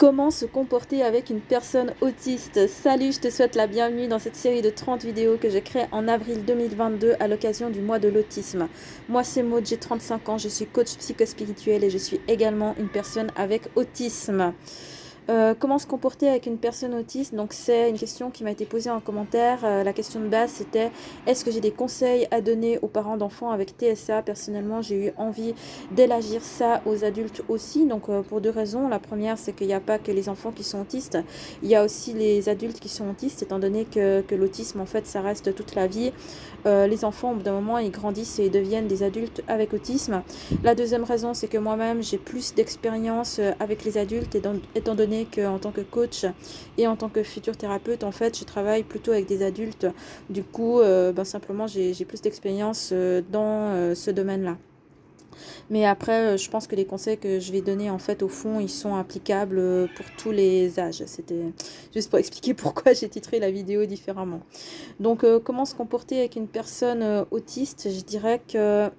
Comment se comporter avec une personne autiste? Salut, je te souhaite la bienvenue dans cette série de 30 vidéos que j'ai créée en avril 2022 à l'occasion du mois de l'autisme. Moi c'est Maud, j'ai 35 ans, je suis coach psychospirituel et je suis également une personne avec autisme. Comment se comporter avec une personne autiste? Donc c'est une question qui m'a été posée en commentaire. La question de base c'était: est-ce que j'ai des conseils à donner aux parents d'enfants avec TSA? Personnellement j'ai eu envie d'élargir ça aux adultes aussi, donc pour deux raisons. La première, c'est qu'il n'y a pas que les enfants qui sont autistes, il y a aussi les adultes qui sont autistes, étant donné que l'autisme en fait ça reste toute la vie. Les enfants au bout d'un moment ils grandissent et ils deviennent des adultes avec autisme. La deuxième raison, c'est que moi-même j'ai plus d'expérience avec les adultes, étant donné qu'en tant que coach et en tant que futur thérapeute, en fait je travaille plutôt avec des adultes. Du coup simplement j'ai plus d'expérience dans ce domaine-là. Mais après, je pense que les conseils que je vais donner, en fait, au fond, ils sont applicables pour tous les âges. C'était juste pour expliquer pourquoi j'ai titré la vidéo différemment. Donc, comment se comporter avec une personne autiste? Je dirais que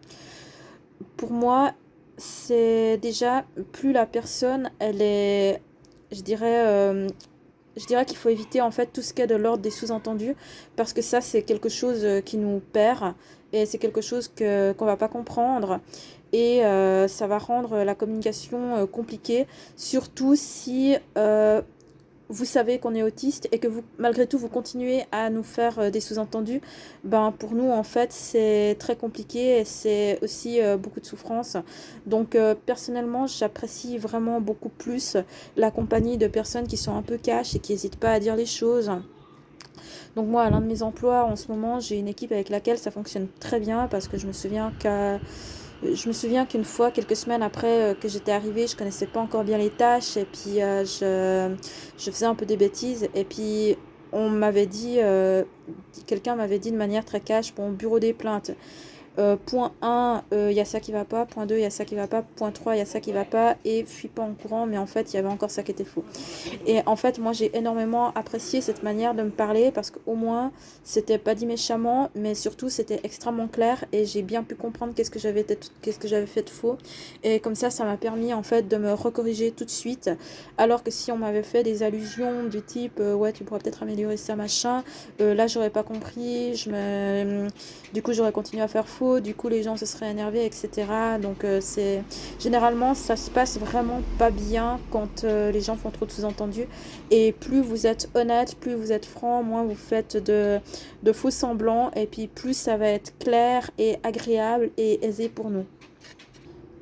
pour moi, c'est déjà plus la personne, elle est, je dirais, je dirais qu'il faut éviter en fait tout ce qui est de l'ordre des sous-entendus, parce que ça c'est quelque chose qui nous perd et c'est quelque chose qu'on va pas comprendre, et ça va rendre la communication compliquée, surtout si vous savez qu'on est autiste et que vous, malgré tout, vous continuez à nous faire des sous-entendus. Ben, pour nous, en fait, c'est très compliqué et c'est aussi beaucoup de souffrance. Donc, personnellement, j'apprécie vraiment beaucoup plus la compagnie de personnes qui sont un peu cash et qui n'hésitent pas à dire les choses. Donc, moi, à l'un de mes emplois, en ce moment, j'ai une équipe avec laquelle ça fonctionne très bien, parce que je me souviens qu'une fois, quelques semaines après que j'étais arrivée, je connaissais pas encore bien les tâches, et puis je faisais un peu des bêtises, et puis on m'avait dit, quelqu'un m'avait dit de manière très cash: bon, bureau des plaintes. Point 1, il y a ça qui va pas. Point 2, il y a ça qui va pas. Point 3, il y a ça qui va pas. Et fuis pas en courant, mais en fait, il y avait encore ça qui était faux. Et en fait, moi, j'ai énormément apprécié cette manière de me parler, parce qu'au moins, c'était pas dit méchamment, mais surtout, c'était extrêmement clair et j'ai bien pu comprendre qu'est-ce que j'avais fait de faux. Et comme ça m'a permis, en fait, de me recorriger tout de suite. Alors que si on m'avait fait des allusions du type ouais, tu pourrais peut-être améliorer ça, machin, là, j'aurais pas compris. Du coup, j'aurais continué à faire faux. Du coup, les gens se seraient énervés, etc. Donc, généralement, ça se passe vraiment pas bien quand les gens font trop de sous-entendus. Et plus vous êtes honnête, plus vous êtes franc, moins vous faites de faux semblants. Et puis, plus ça va être clair et agréable et aisé pour nous.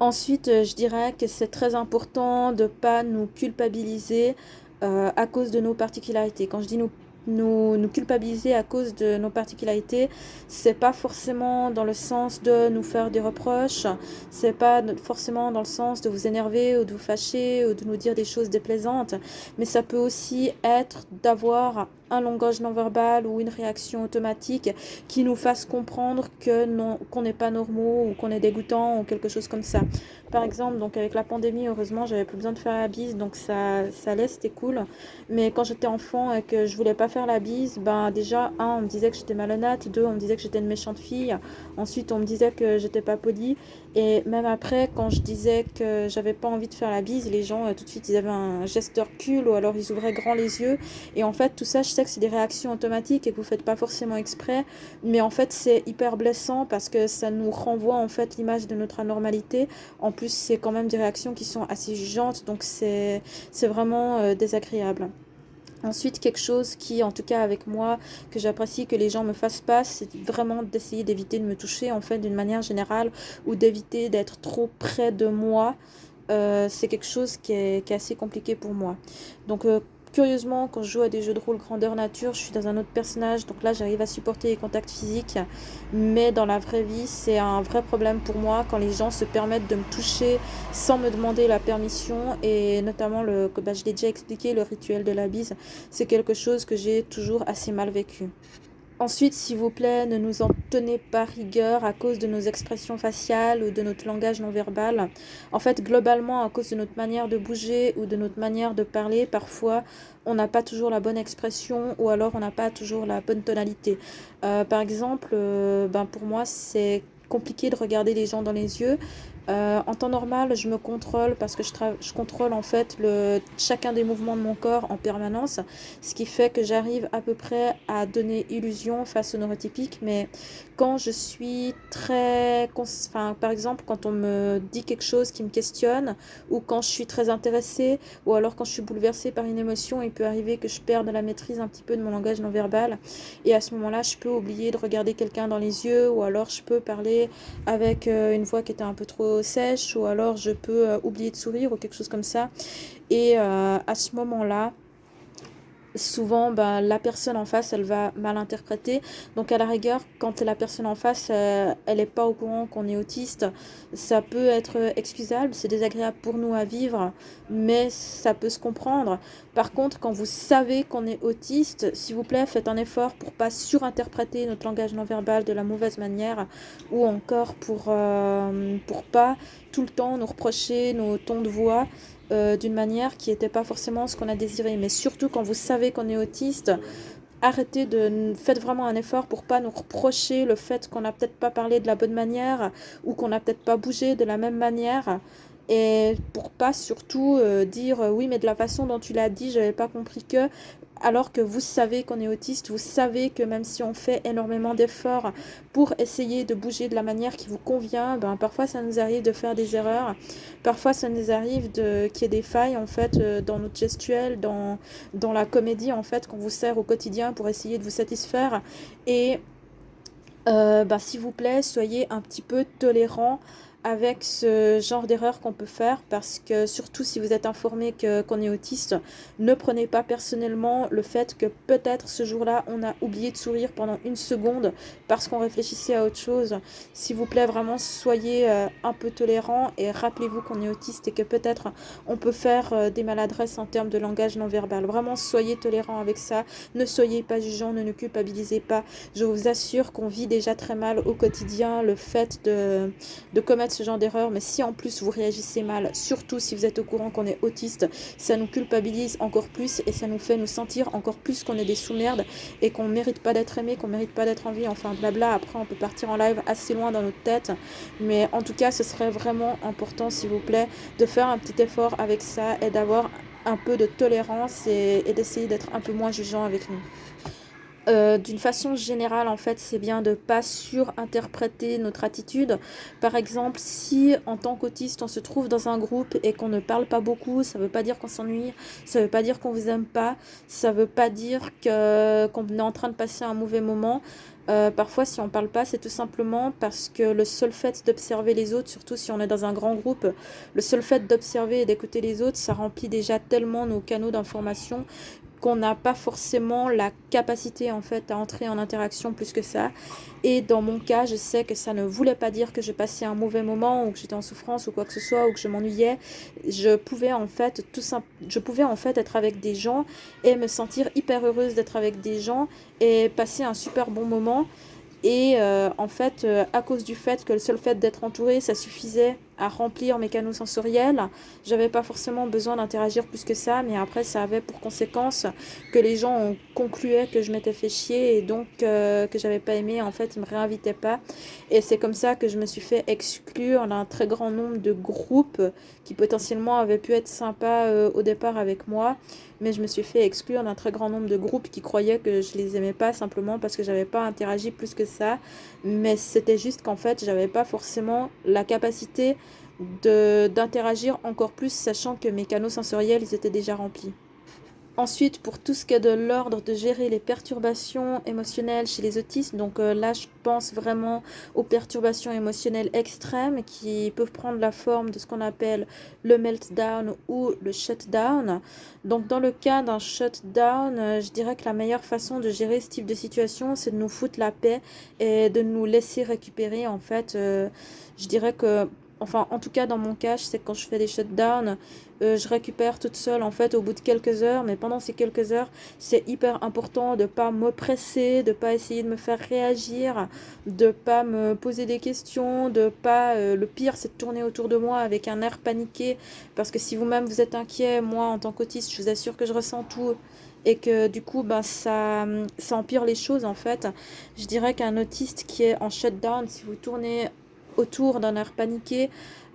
Ensuite, je dirais que c'est très important de ne pas nous culpabiliser à cause de nos particularités. Quand je dis nous culpabiliser à cause de nos particularités, c'est pas forcément dans le sens de nous faire des reproches, c'est pas forcément dans le sens de vous énerver ou de vous fâcher ou de nous dire des choses déplaisantes, mais ça peut aussi être d'avoir un langage non verbal ou une réaction automatique qui nous fasse comprendre que non, qu'on n'est pas normaux ou qu'on est dégoûtant ou quelque chose comme ça. Par exemple, donc avec la pandémie, heureusement, j'avais plus besoin de faire la bise, donc ça allait, c'était cool. Mais quand j'étais enfant et que je voulais pas faire la bise, ben déjà, un, on me disait que j'étais malhonnête, deux, on me disait que j'étais une méchante fille, ensuite on me disait que j'étais pas polie, et même après, quand je disais que j'avais pas envie de faire la bise, les gens tout de suite ils avaient un geste de recul, ou alors ils ouvraient grand les yeux. Et en fait, tout ça, je sais que c'est des réactions automatiques et que vous faites pas forcément exprès, mais en fait c'est hyper blessant parce que ça nous renvoie en fait l'image de notre anormalité. En plus, c'est quand même des réactions qui sont assez jugeantes, donc c'est vraiment désagréable. Ensuite, quelque chose qui, en tout cas avec moi, que j'apprécie que les gens me fassent pas, c'est vraiment d'essayer d'éviter de me toucher, en fait, d'une manière générale, ou d'éviter d'être trop près de moi. C'est quelque chose qui est assez compliqué pour moi. Donc, curieusement, quand je joue à des jeux de rôle grandeur nature, je suis dans un autre personnage, donc là j'arrive à supporter les contacts physiques, mais dans la vraie vie, c'est un vrai problème pour moi quand les gens se permettent de me toucher sans me demander la permission, et notamment, je l'ai déjà expliqué, le rituel de la bise, c'est quelque chose que j'ai toujours assez mal vécu. Ensuite, s'il vous plaît, ne nous en tenez pas rigueur à cause de nos expressions faciales ou de notre langage non verbal. En fait, globalement, à cause de notre manière de bouger ou de notre manière de parler, parfois, on n'a pas toujours la bonne expression, ou alors on n'a pas toujours la bonne tonalité. Par exemple, pour moi, c'est compliqué de regarder les gens dans les yeux, En temps normal, je me contrôle parce que je contrôle en fait chacun des mouvements de mon corps en permanence, ce qui fait que j'arrive à peu près à donner illusion face au neurotypique. Mais quand je suis enfin, par exemple, quand on me dit quelque chose qui me questionne, ou quand je suis très intéressée, ou alors quand je suis bouleversée par une émotion, il peut arriver que je perde la maîtrise un petit peu de mon langage non verbal. Et à ce moment-là, je peux oublier de regarder quelqu'un dans les yeux, ou alors je peux parler avec une voix qui était un peu trop sèche, ou alors je peux oublier de sourire ou quelque chose comme ça. Et à ce moment-là, souvent la personne en face elle va mal interpréter, donc à la rigueur quand la personne en face elle n'est pas au courant qu'on est autiste, ça peut être excusable, c'est désagréable pour nous à vivre, mais ça peut se comprendre. Par contre, quand vous savez qu'on est autiste, s'il vous plaît, faites un effort pour pas surinterpréter notre langage non verbal de la mauvaise manière, ou encore pour pas tout le temps nous reprocher nos tons de voix d'une manière qui n'était pas forcément ce qu'on a désiré. Mais surtout quand vous savez qu'on est autiste, faites vraiment un effort pour pas nous reprocher le fait qu'on n'a peut-être pas parlé de la bonne manière, ou qu'on n'a peut-être pas bougé de la même manière. Et pour pas surtout dire oui mais de la façon dont tu l'as dit j'avais pas compris que, alors que vous savez qu'on est autiste, vous savez que même si on fait énormément d'efforts pour essayer de bouger de la manière qui vous convient, parfois ça nous arrive de faire des erreurs, parfois ça nous arrive qu'il y ait des failles en fait dans notre gestuelle, dans la comédie en fait qu'on vous sert au quotidien pour essayer de vous satisfaire. Et s'il vous plaît, soyez un petit peu tolérants avec ce genre d'erreur qu'on peut faire, parce que surtout si vous êtes informé qu'on est autiste, ne prenez pas personnellement le fait que peut-être ce jour-là on a oublié de sourire pendant une seconde parce qu'on réfléchissait à autre chose. S'il vous plaît, vraiment soyez un peu tolérants, et rappelez-vous qu'on est autiste et que peut-être on peut faire des maladresses en termes de langage non verbal. Vraiment soyez tolérants avec ça, ne soyez pas jugeants, ne nous culpabilisez pas. Je vous assure qu'on vit déjà très mal au quotidien le fait de commettre ce genre d'erreur, mais si en plus vous réagissez mal, surtout si vous êtes au courant qu'on est autiste, ça nous culpabilise encore plus, et ça nous fait nous sentir encore plus qu'on est des sous-merdes et qu'on mérite pas d'être aimé, qu'on mérite pas d'être en vie, enfin blabla. Après on peut partir en live assez loin dans notre tête, mais en tout cas ce serait vraiment important, s'il vous plaît, de faire un petit effort avec ça et d'avoir un peu de tolérance, et d'essayer d'être un peu moins jugeant avec nous. D'une façon générale, en fait, c'est bien de ne pas surinterpréter notre attitude. Par exemple, si en tant qu'autiste, on se trouve dans un groupe et qu'on ne parle pas beaucoup, ça ne veut pas dire qu'on s'ennuie, ça ne veut pas dire qu'on vous aime pas, ça ne veut pas dire qu'on est en train de passer un mauvais moment. Parfois, si on ne parle pas, c'est tout simplement parce que le seul fait d'observer les autres, surtout si on est dans un grand groupe, le seul fait d'observer et d'écouter les autres, ça remplit déjà tellement nos canaux d'information qu'on n'a pas forcément la capacité en fait à entrer en interaction plus que ça. Et dans mon cas, je sais que ça ne voulait pas dire que je passais un mauvais moment, ou que j'étais en souffrance ou quoi que ce soit, ou que je m'ennuyais. Je pouvais en fait être avec des gens et me sentir hyper heureuse d'être avec des gens et passer un super bon moment. Et en fait, à cause du fait que le seul fait d'être entourée, ça suffisait à remplir mes canaux sensoriels, j'avais pas forcément besoin d'interagir plus que ça, mais après ça avait pour conséquence que les gens concluaient que je m'étais fait chier, et donc que j'avais pas aimé, en fait ils me réinvitaient pas. Et c'est comme ça que je me suis fait exclure d'un très grand nombre de groupes qui potentiellement avaient pu être sympas au départ avec moi, mais je me suis fait exclure d'un très grand nombre de groupes qui croyaient que je les aimais pas simplement parce que j'avais pas interagi plus que ça. Mais c'était juste qu'en fait j'avais pas forcément la capacité d'interagir encore plus, sachant que mes canaux sensoriels ils étaient déjà remplis. Ensuite, pour tout ce qui est de l'ordre de gérer les perturbations émotionnelles chez les autistes, donc là je pense vraiment aux perturbations émotionnelles extrêmes qui peuvent prendre la forme de ce qu'on appelle le meltdown ou le shutdown. Donc dans le cas d'un shutdown, je dirais que la meilleure façon de gérer ce type de situation, c'est de nous foutre la paix et de nous laisser récupérer en fait. Je dirais que, enfin en tout cas dans mon cas, je sais que quand je fais des shutdowns, je récupère toute seule en fait au bout de quelques heures, mais pendant ces quelques heures c'est hyper important de pas m'oppresser, de pas essayer de me faire réagir, de pas me poser des questions, de pas le pire c'est de tourner autour de moi avec un air paniqué, parce que si vous-même vous êtes inquiet, moi en tant qu'autiste je vous assure que je ressens tout, et que du coup ça empire les choses en fait. Je dirais qu'un autiste qui est en shutdown, si vous tournez autour d'un air paniqué,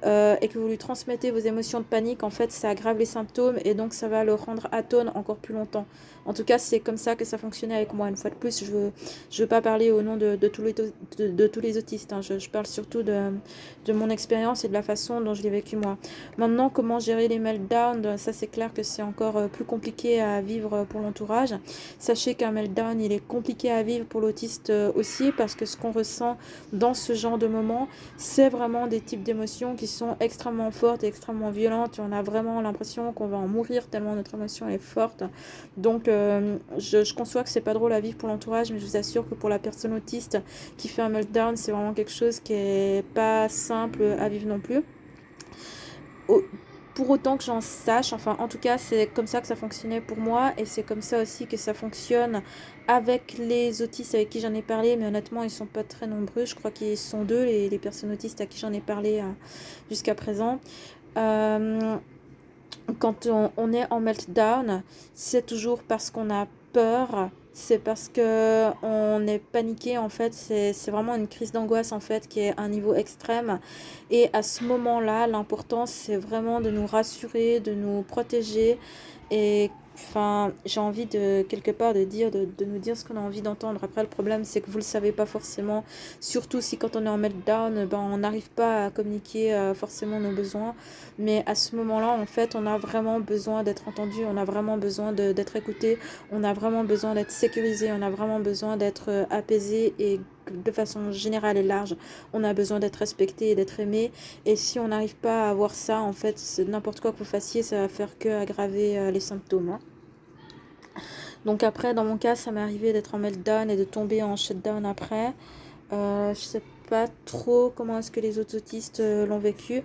et que vous lui transmettez vos émotions de panique, en fait, ça aggrave les symptômes et donc ça va le rendre atone encore plus longtemps. En tout cas, c'est comme ça que ça fonctionnait avec moi. Une fois de plus, je veux pas parler au nom de tous les autistes, hein. Je parle surtout de mon expérience et de la façon dont je l'ai vécu moi. Maintenant, comment gérer les meltdowns, ça c'est clair que c'est encore plus compliqué à vivre pour l'entourage. Sachez qu'un meltdown, il est compliqué à vivre pour l'autiste aussi, parce que ce qu'on ressent dans ce genre de moment, c'est vraiment des types d'émotions qui sont extrêmement fortes et extrêmement violentes. Et on a vraiment l'impression qu'on va en mourir tellement notre émotion est forte. Donc je conçois que c'est pas drôle à vivre pour l'entourage, mais je vous assure que pour la personne autiste qui fait un meltdown, c'est vraiment quelque chose qui est pas simple à vivre non plus. Pour autant que j'en sache, enfin en tout cas c'est comme ça que ça fonctionnait pour moi, et c'est comme ça aussi que ça fonctionne avec les autistes avec qui j'en ai parlé, mais honnêtement ils sont pas très nombreux, je crois qu'ils sont deux les personnes autistes à qui j'en ai parlé jusqu'à présent. Euh, Quand on est en meltdown, c'est toujours parce qu'on a peur, c'est parce que on est paniqué en fait, c'est vraiment une crise d'angoisse en fait qui est à un niveau extrême. Et à ce moment-là, l'important c'est vraiment de nous rassurer, de nous protéger. Et enfin, j'ai envie de quelque part de nous dire ce qu'on a envie d'entendre. Après, le problème c'est que vous le savez pas forcément, surtout si quand on est en meltdown, ben on n'arrive pas à communiquer forcément nos besoins. Mais à ce moment-là, en fait, on a vraiment besoin d'être entendu, on a vraiment besoin d'être écouté, on a vraiment besoin d'être sécurisé, on a vraiment besoin d'être apaisé, et de façon générale et large, on a besoin d'être respecté et d'être aimé. Et si on n'arrive pas à avoir ça, en fait, n'importe quoi que vous fassiez, ça va faire que aggraver les symptômes, hein. Donc après, dans mon cas, ça m'est arrivé d'être en meltdown et de tomber en shutdown après. Je sais pas trop comment est-ce que les autres autistes l'ont vécu.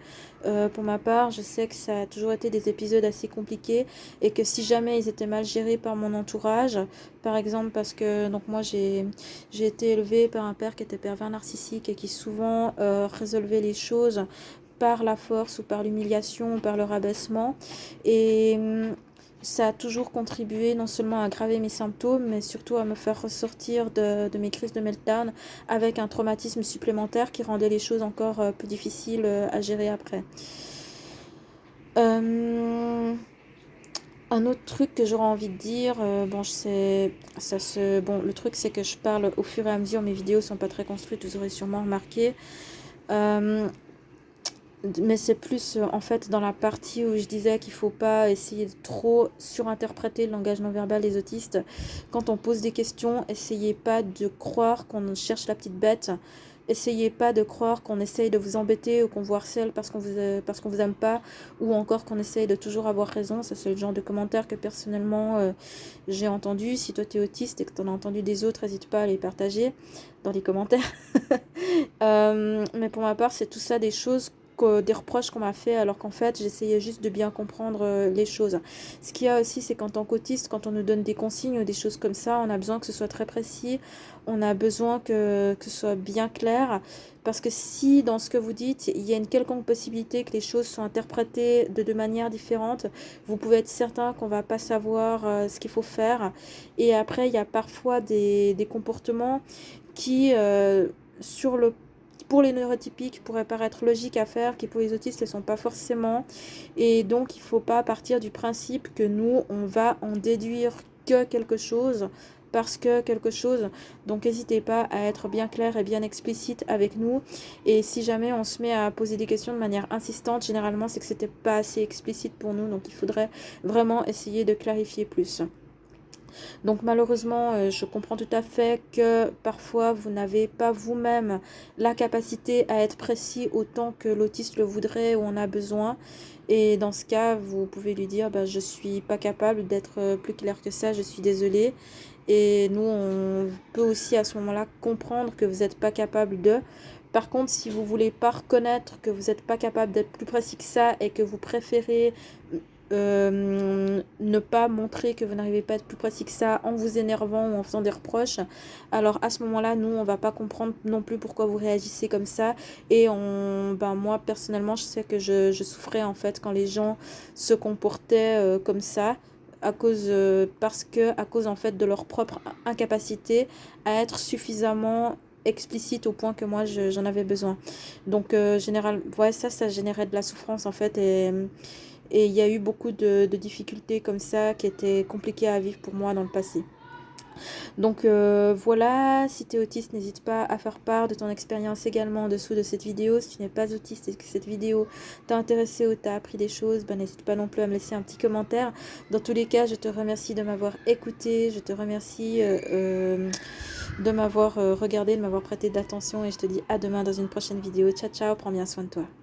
Pour ma part, je sais que ça a toujours été des épisodes assez compliqués, et que si jamais ils étaient mal gérés par mon entourage, par exemple parce que donc moi j'ai été élevée par un père qui était pervers narcissique et qui souvent résolvait les choses par la force ou par l'humiliation ou par le rabaissement. Et ça a toujours contribué non seulement à aggraver mes symptômes, mais surtout à me faire ressortir de mes crises de meltdown avec un traumatisme supplémentaire qui rendait les choses encore plus difficiles à gérer après. Un autre truc que j'aurais envie de dire, bon, bon, le truc c'est que je parle au fur et à mesure, mes vidéos sont pas très construites, vous aurez sûrement remarqué. Mais c'est plus en fait dans la partie où je disais qu'il faut pas essayer de trop surinterpréter le langage non verbal des autistes. Quand on pose des questions, essayez pas de croire qu'on cherche la petite bête. Essayez pas de croire qu'on essaye de vous embêter ou qu'on vous harcèle parce qu'on vous aime pas, ou encore qu'on essaye de toujours avoir raison. Ça, c'est le genre de commentaires que personnellement j'ai entendu. Si toi t'es autiste et que t'en as entendu des autres, n'hésite pas à les partager dans les commentaires. Mais pour ma part, c'est tout ça des choses, des reproches qu'on m'a fait, alors qu'en fait j'essayais juste de bien comprendre les choses. Ce qu'il y a aussi, c'est qu'en tant qu'autiste, quand on nous donne des consignes ou des choses comme ça, on a besoin que ce soit très précis, on a besoin que ce soit bien clair, parce que si dans ce que vous dites il y a une quelconque possibilité que les choses soient interprétées de deux manières différentes, vous pouvez être certain qu'on va pas savoir ce qu'il faut faire. Et après, il y a parfois des comportements qui sur le pour les neurotypiques pourraient paraître logiques à faire, qui pour les autistes ne sont pas forcément. Et donc il ne faut pas partir du principe que nous on va en déduire que quelque chose parce que quelque chose. Donc n'hésitez pas à être bien clair et bien explicite avec nous. Et si jamais on se met à poser des questions de manière insistante, généralement c'est que c'était pas assez explicite pour nous, donc il faudrait vraiment essayer de clarifier plus. Donc malheureusement, je comprends tout à fait que parfois vous n'avez pas vous-même la capacité à être précis autant que l'autiste le voudrait ou en a besoin. Et dans ce cas, vous pouvez lui dire bah, je suis pas capable d'être plus clair que ça, je suis désolée. Et nous, on peut aussi à ce moment-là comprendre que vous n'êtes pas capable de. Par contre, si vous voulez pas reconnaître que vous n'êtes pas capable d'être plus précis que ça et que vous préférez ne pas montrer que vous n'arrivez pas à être plus précis que ça en vous énervant ou en faisant des reproches, alors à ce moment-là, nous, on va pas comprendre non plus pourquoi vous réagissez comme ça. Et moi, personnellement, je sais que je souffrais en fait quand les gens se comportaient comme ça, à cause en fait de leur propre incapacité à être suffisamment explicite au point que moi j'en avais besoin. Donc ouais, ça générait de la souffrance en fait, et il y a eu beaucoup de difficultés comme ça qui étaient compliquées à vivre pour moi dans le passé. Donc voilà, si tu es autiste, n'hésite pas à faire part de ton expérience également en dessous de cette vidéo. Si tu n'es pas autiste et que cette vidéo t'a intéressé ou t'a appris des choses, ben, n'hésite pas non plus à me laisser un petit commentaire. Dans tous les cas, je te remercie de m'avoir écouté, je te remercie de m'avoir regardé, de m'avoir prêté d'attention, et je te dis à demain dans une prochaine vidéo. Ciao ciao, prends bien soin de toi.